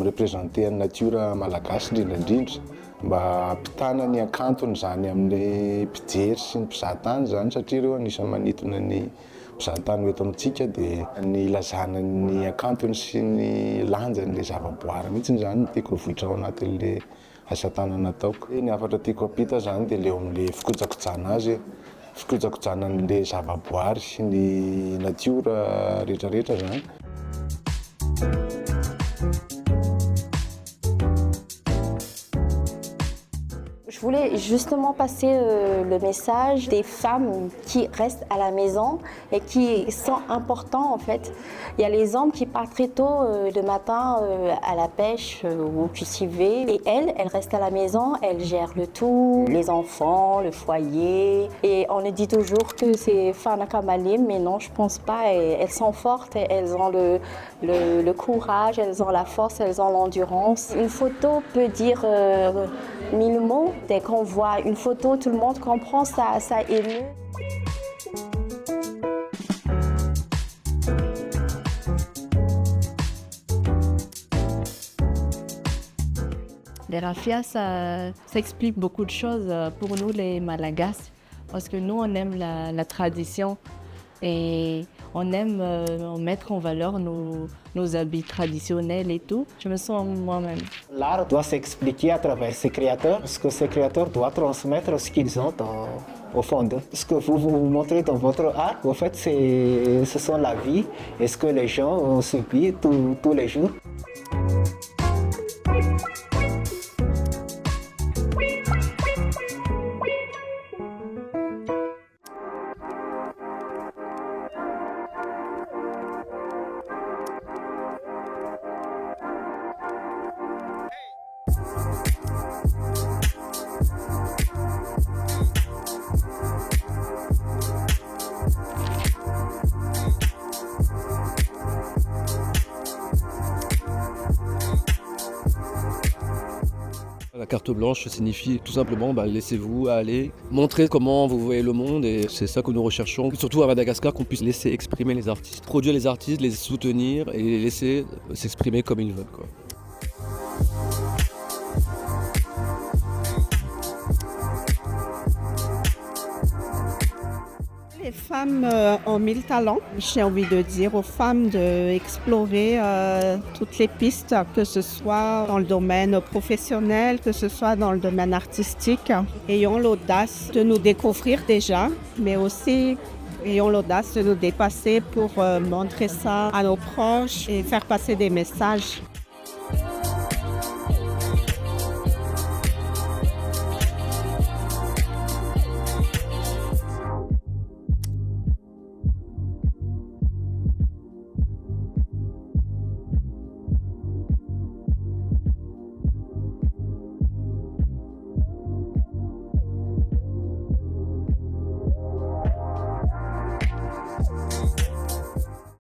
Représenter ny natiora malagasy indrindrandrindra mba hampitana ny hakantony zany amin'ny mpijery sy ny mpizahatany zany satria ireo anisany manintona ny mpizahatany eto amintsika dia ny ilazana ny hakantony sy ny lanjan'ilay zavaboary mihitsy zany no tiako vohitra ao anatin'ilay asa tanana ataoko. Ny hafatra tiako hampita zany dia leo amin'ilay fikojakojana azy, fikojakojana an'ilay zavaboary sy ny natiora rehetrarehetra zany. Je voulais justement passer le message des femmes qui restent à la maison et qui sont importants en fait. Il y a les hommes qui partent très tôt le matin à la pêche ou cultiver et elles restent à la maison, elles gèrent le tout, les enfants, le foyer. Et on dit toujours que c'est Fana Kamalim, mais non, je pense pas. Elles sont fortes, elles ont le courage, elles ont la force, elles ont l'endurance. Une photo peut dire 1000 mots. Dès qu'on voit une photo, tout le monde comprend, ça émeut. Les rafias, ça explique beaucoup de choses pour nous les Malagasy, parce que nous on aime la tradition et on aime mettre en valeur nos habits traditionnels et tout. Je me sens moi-même. L'art doit s'expliquer à travers ses créateurs, parce que ces créateurs doivent transmettre ce qu'ils ont au fond d'eux. Ce que vous montrez dans votre art, en fait, ce sont la vie et ce que les gens subissent tous les jours. La carte blanche signifie tout simplement laissez-vous aller, montrer comment vous voyez le monde et c'est ça que nous recherchons, surtout à Madagascar, qu'on puisse laisser exprimer les artistes, produire les artistes, les soutenir et les laisser s'exprimer comme ils veulent, quoi. Les femmes ont 1000 talents, j'ai envie de dire aux femmes d'explorer toutes les pistes, que ce soit dans le domaine professionnel, que ce soit dans le domaine artistique. Ayons l'audace de nous découvrir déjà, mais aussi ayons l'audace de nous dépasser pour montrer ça à nos proches et faire passer des messages.